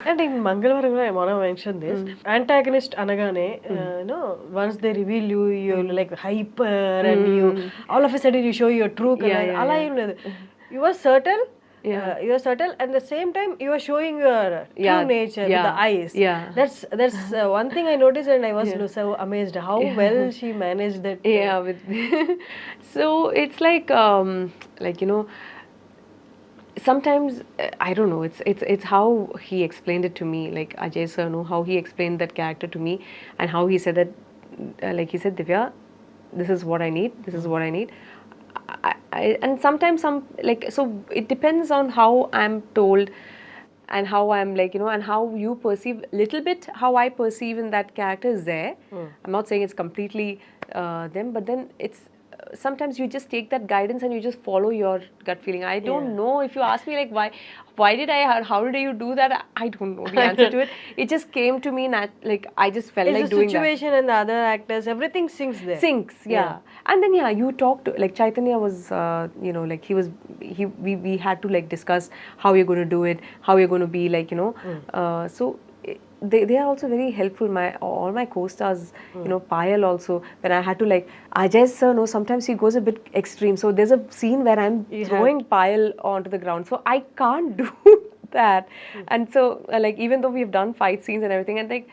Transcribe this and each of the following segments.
And in Mangalwaram, I want to mention this. Antagonist anagane, once they reveal you, you're like hyper and you, all of a sudden you show your true color. You were subtle. You are subtle, and at the same time you are showing your true nature with the eyes. That's one thing I noticed, and I was so amazed how well she managed that. Yeah, with so it's like sometimes I don't know. It's how he explained it to me. Like Ajay sir, know how he explained that character to me, and how he said that, like he said, Divya, this is what I need. This is what I need. And sometimes so it depends on how I'm told, and how I'm and how you perceive little bit how I perceive in that character is there. I'm not saying it's completely them, but then it's sometimes you just take that guidance and you just follow your gut feeling. I don't know, if you ask me like why did I, how did you do that, I don't know the answer to it. It just came to me, like I just felt It's like the doing that. situation and the other actors, everything syncs there. Syncs, yeah. And then you talked to, like Chaitanya was like we had to like discuss how you're going to do it, how you're going to be like so they are also very helpful. All my co-stars, Payal also, when I had to like Ajay sir, no, sometimes he goes a bit extreme. So there's a scene where I'm throwing Payal onto the ground, so I can't do that. And so like even though we've done fight scenes and everything, and like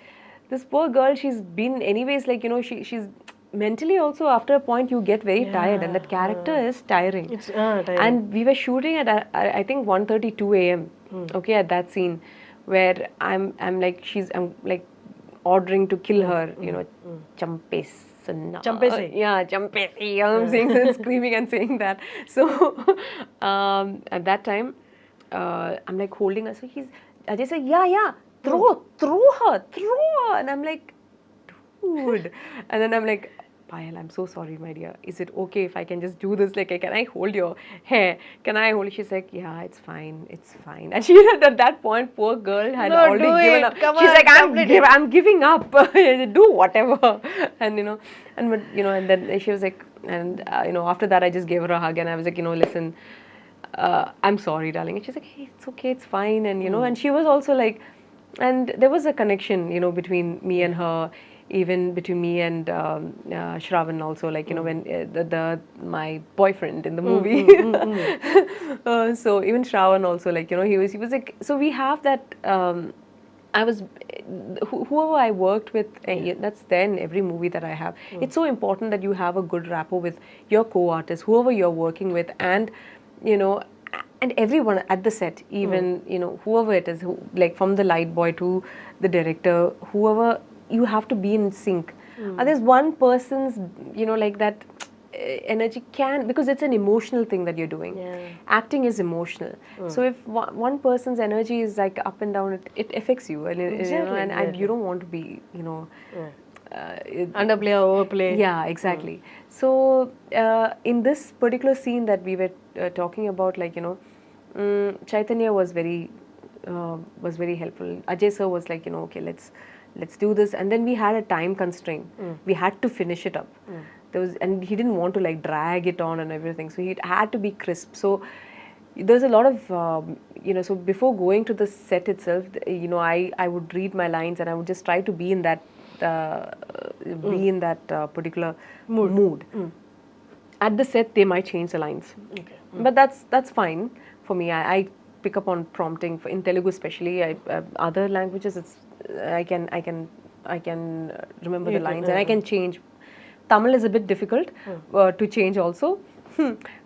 this poor girl, she's been anyways like she's mentally also, after a point you get very tired, and that character is tiring. It's tiring. And we were shooting at I think 1:32 a.m. Okay, at that scene where I'm like I'm like ordering to kill her, Champes. Champesi. Yeah, Champesi. I'm saying, screaming and saying that. So at that time, I'm like holding her. So Ajay said, yeah, throw her, and I'm like, dude. And then I'm like, Payal, I'm so sorry, my dear. Is it okay if I can just do this? Like, can I hold your hair? Can I hold it? She's like, yeah, it's fine. It's fine. And she had at that point, poor girl had already given up. She's like, I'm giving up. Do whatever. And, and then she was like, and, after that, I just gave her a hug and I was like, listen, I'm sorry, darling. And she's like, hey, it's okay. It's fine. And, and she was also like, and there was a connection, between me and her, even between me and Shravan also, like when my boyfriend in the movie. So even Shravan also, like he was like, so we have that. I was whoever I worked with. That's there in every movie that I have. It's so important that you have a good rapport with your co-artist, whoever you're working with, and and everyone at the set, even whoever it is, like from the light boy to the director, whoever, you have to be in sync. There's one person's like that energy because it's an emotional thing that you're doing. Acting is emotional. So if one person's energy is like up and down, it affects you, and and you don't want to be underplay or overplay. Yeah, exactly. So in this particular scene that we were talking about, like Chaitanya was very helpful. Ajay sir was like, okay, let's do this, and then we had a time constraint. We had to finish it up. And he didn't want to like drag it on and everything, so he had to be crisp. So there's a lot of so before going to the set itself, I would read my lines and I would just try to be in that particular mood. At the set they might change the lines, but that's fine for me. I pick up on prompting in Telugu especially. Other languages, I can remember the lines and I can change. Tamil is a bit difficult to change also.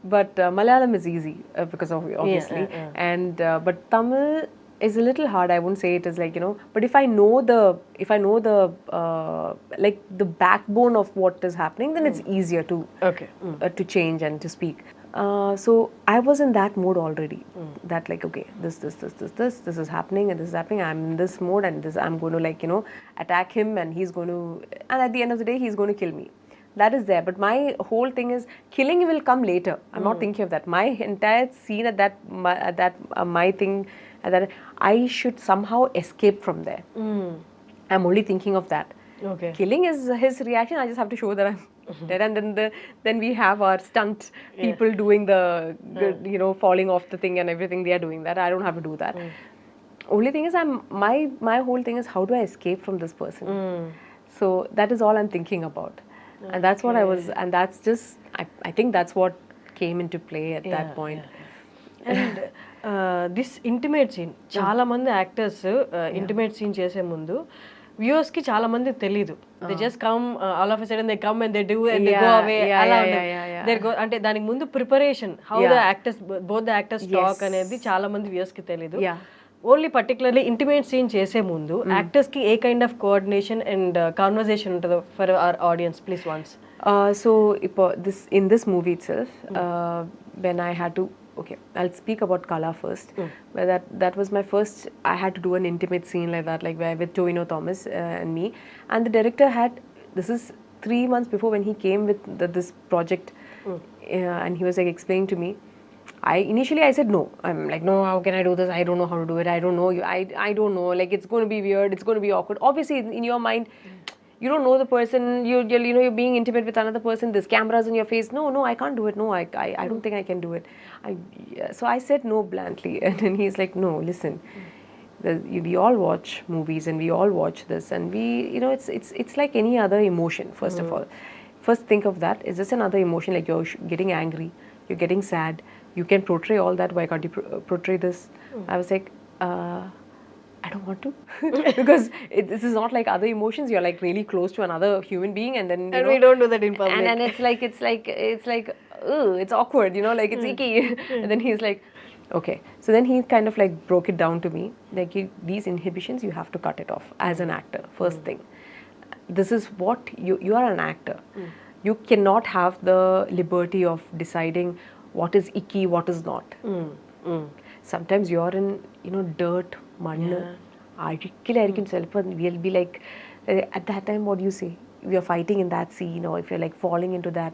But Malayalam is easy because of obviously, and but Tamil is a little hard. I wouldn't say it is like but if I know the like the backbone of what is happening, then it's easier to to change and to speak. So I was in that mode already. That like, okay, this is happening and this is happening. I'm in this mode and this I'm going to like attack him, and he's going to, and at the end of the day he's going to kill me. That is there, but my whole thing is killing will come later. I'm not thinking of that. My entire scene at that my thing at that, I should somehow escape from there. I'm only thinking of that. Killing is his reaction. I just have to show that I'm dead, and then we have our stunt people doing the falling off the thing and everything. They are doing that. I don't have to do that. Only thing is, my whole thing is, how do I escape from this person? So that is all I'm thinking about, and that's what I was, and that's just I think that's what came into play at that point. And this intimate scene చాలా మంది actors intimate scene చేసే ముందు viewers కి చాలా మంది తెలీదు. They just come all of a sudden they come and they do and they go away అలా ఉంటుంది. దే గో అంటే దానికి ముందు preparation how the actors both the actors talk అనేది చాలా మంది వ్యూవర్స్ కి తెలీదు. ఓన్లీ పర్టికులర్లీ ఇంటిమేట్ సీన్ చేసే ముందు యాక్టర్స్ కి a kind of coordination and conversation ఉంటుందో for our audience please once. So in this movie itself, when I had to, okay, I'll speak about Kala first. But that was my first. I had to do an intimate scene like that, like where with Tovino Thomas and me. And the director had. This is 3 months before when he came with this project, and he was like explaining to me. Initially I said no. I'm like, no, how can I do this? I don't know how to do it. I don't know. I don't know. Like, it's going to be weird. It's going to be awkward. Obviously, in your mind, you don't know the person. You're being intimate with another person. There's cameras in your face. No, I can't do it. No, I don't think I can do it. So I said no bluntly, and then he's like, no, listen. We all watch movies and we all watch this, and we, it's like any other emotion. First of all, first think of that. Is this another emotion? Like, you're getting angry, you're getting sad. You can portray all that. Why can't you portray this? I was like, I don't want to, because this is not like other emotions. You're like really close to another human being, and then we don't do that in public. And it's like, it's awkward, like it's icky. And then he's like, okay. So then he kind of like broke it down to me, like, these inhibitions, you have to cut it off as an actor. First thing, this is what you are an actor. You cannot have the liberty of deciding what is icky, what is not. Sometimes you're in, dirt, mud. We'll be like, at that time, what do you say? We are fighting in that scene, or if you're like falling into that,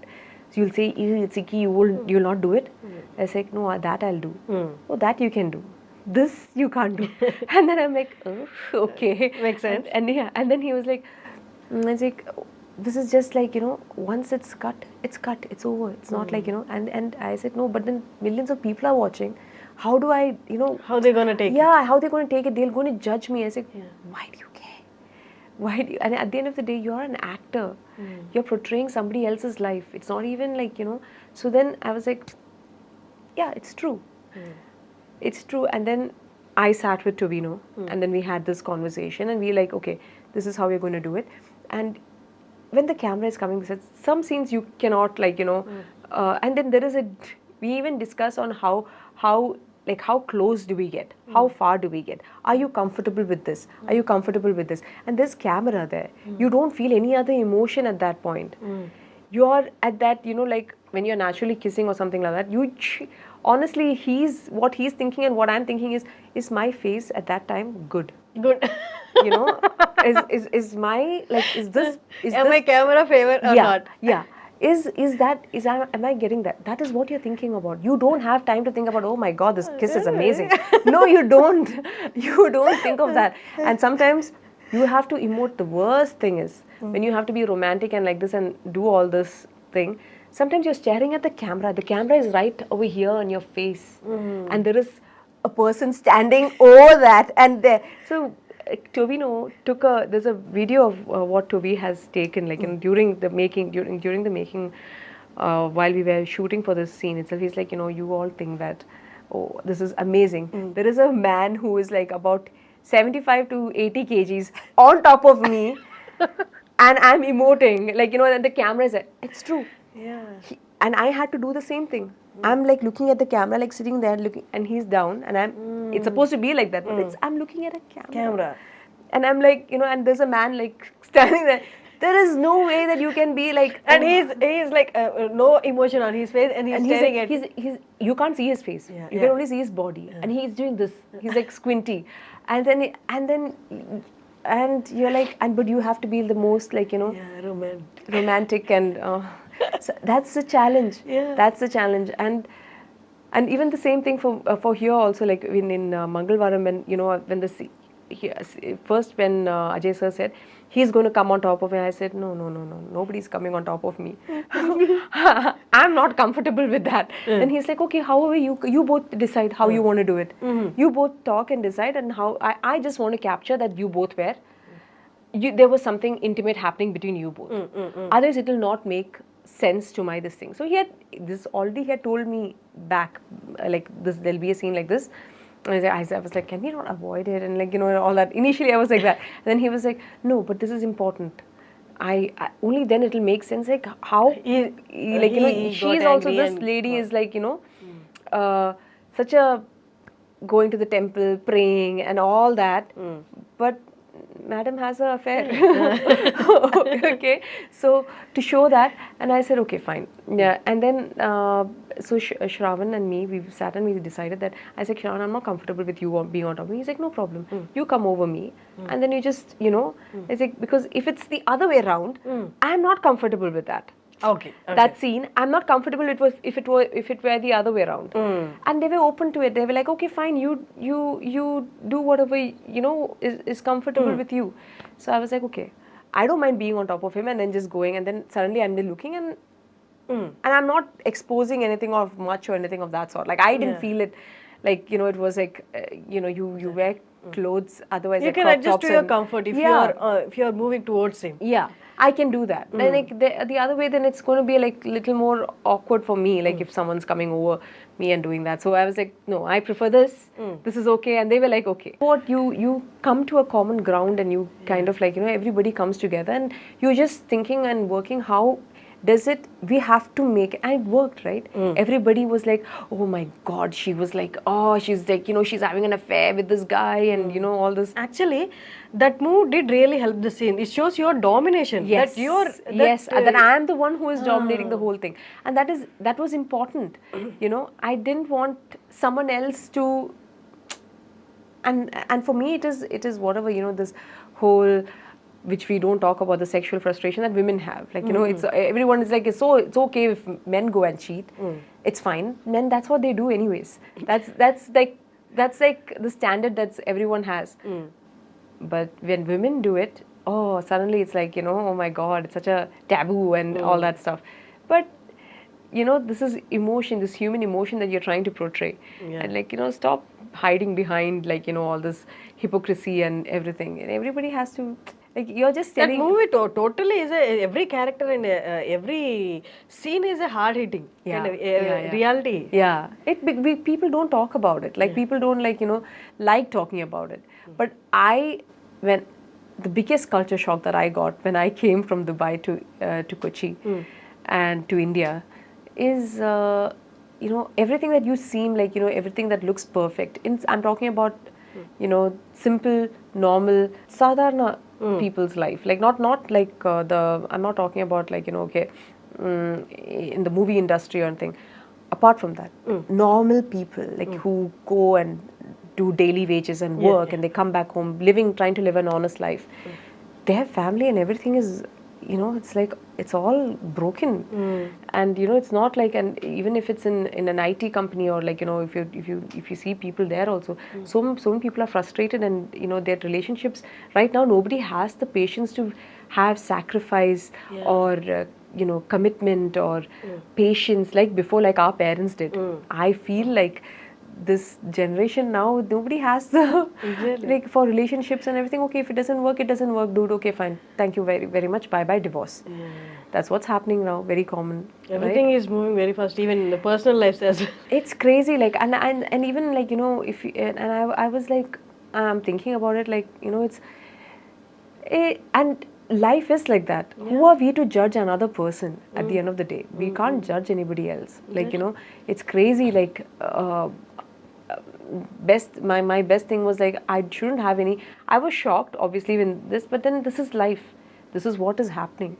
so you'll say, it's icky, you'll not do it. I say, no, that I'll do. Oh, that you can do. This you can't do. And then I'm like, oh, okay, makes sense. And then he was like, I was like, this is just like, once it's cut, it's over. It's not like, and I said, no, but then millions of people are watching. How do I, how they going to take it? Yeah, how they going to take it? They're going to judge me. I said, why do you care? Why do you? And at the end of the day, you're an actor. You're portraying somebody else's life. It's not even like, So then I was like, yeah, it's true. It's true. And then I sat with Tovino, and then we had this conversation, and we like, okay, this is how we're going to do it. And when the camera is coming, some scenes you cannot like, and then there is we even discuss on how close do we get? How far do we get? Are you comfortable with this? Are you comfortable with this? And there's camera there. You don't feel any other emotion at that point. You're at that, like when you're naturally kissing or something like that, honestly, what he's thinking and what I'm thinking is my face at that time good? Good. Is my, like, am my camera favor or not? Yeah. Am I getting that? That is what you're thinking about. You don't have time to think about, oh my God, this kiss is amazing. No, you don't. You don't think of that. And sometimes you have to emote. The worst thing is when you have to be romantic and like this and do all this thing. Sometimes you're staring at the camera. The camera is right over here on your face, and there is a person standing over that, and there. So Tovino there's a video of what Toby has taken, like during the making, while we were shooting for this scene itself. He's like, you all think that, oh, this is amazing. There is a man who is like about 75 to 80 kgs on top of me, and I'm emoting, like, and the camera is like, it's true. Yeah. And I had to do the same thing. I'm like looking at the camera, like sitting there looking, and he's down, and it's supposed to be like that, but I'm looking at a camera. And I'm like, and there's a man like standing there. There is no way that you can be like, and he's like no emotion on his face, and he's staring like, at. You can't see his face. You can only see his body, and he's doing this. He's like squinty, and then you're like, but you have to be the most like, romantic and. So that's the challenge. That's the challenge. And even the same thing for here also, like in Mangalvaram, when when first when Ajay sir said he's going to come on top of me, I said no, nobody's coming on top of me. I'm not comfortable with that. Then he's like, okay, however you both decide how you want to do it. You both talk and decide, and how I just want to capture that you both were. There was something intimate happening between you both. Otherwise, it will not make sense to my this thing. So he had told me back, like this, there'll be a scene like this. And I was like, can we not avoid it? And like, all that. Initially, I was like that. And then he was like, no, but this is important. I only then it'll make sense. Like how, she's also, this lady is like, such a going to the temple, praying and all that. But madam has an affair. Okay, so to show that, and I said, okay, fine. Yeah, and then so Shravan and me, we sat and we decided that, I said, Shravan, I'm not comfortable with you being on top of me. He's like, no problem. You come over me, and then you just, it's like, because if it's the other way around, I'm not comfortable with that. Okay. That scene, I'm not comfortable if it were the other way around. And they were open to it. They were like, okay, fine, you do whatever is comfortable with you. So I was like, okay, I don't mind being on top of him and then just going, and then suddenly I'm looking and I'm not exposing anything of much or anything of that sort. Like I didn't feel it, like it was like you wear clothes, otherwise you can adjust to your comfort if you're moving towards him. Yeah, I can do that. Then like the other way, then it's going to be like little more awkward for me, like if someone's coming over me and doing that. So I was like, no, I prefer this. This is okay. And they were like, okay. What you come to a common ground, and you kind of like, everybody comes together, and you're just thinking and working how we have to make, and it worked, right? Everybody was like, oh my God, she was like, oh, she's like, she's having an affair with this guy, and all this. Actually, that move did really help the scene. It shows your domination. Yes, that I am the one who is dominating the whole thing, and that was important. I didn't want someone else to, and for me it is whatever, this whole, which we don't talk about, the sexual frustration that women have. Like, it's everyone is like, it's okay if men go and cheat. It's fine. Men, that's what they do anyways. That's like the standard that everyone has. But when women do it, suddenly it's like, oh my God, it's such a taboo and all that stuff. But this is emotion, this human emotion that you're trying to portray. And like, stop hiding behind like, all this hypocrisy and everything. And everybody has to, like, you're just telling. That movie totally is every character and every scene is a hard hitting kind of reality. Yeah, people don't talk about it. Like people don't like talking about it. But when the biggest culture shock that I got when I came from Dubai to Kochi and to India is everything that you seem like, everything that looks perfect. I'm talking about simple, normal, sadharana people's life. Like not like I'm not talking about like okay, in the movie industry or anything. Apart from that, normal people like who go and do daily wages and work, and they come back home trying to live an honest life. They have family and everything is, it's like it's all broken, and it's not like, and even if it's in an IT company or like if you see people there also, so many people are frustrated, and their relationships right now, nobody has the patience to have sacrifice or commitment or patience like before, like our parents did. I feel like this generation now, nobody has the like for relationships and everything. Okay, if it doesn't work, dude. Okay, fine, thank you very very much, bye bye, divorce. That's what's happening now, very common. Everything is moving very fast, even in the personal lives as well. It's crazy, like and even like if you, and I was like, I'm thinking about it, like and life is like that. Who are we to judge another person at the end of the day? We can't judge anybody else. Like it's crazy. Like my best thing was like, I shouldn't have any. I was shocked obviously when this, but then this is life. This is what is happening.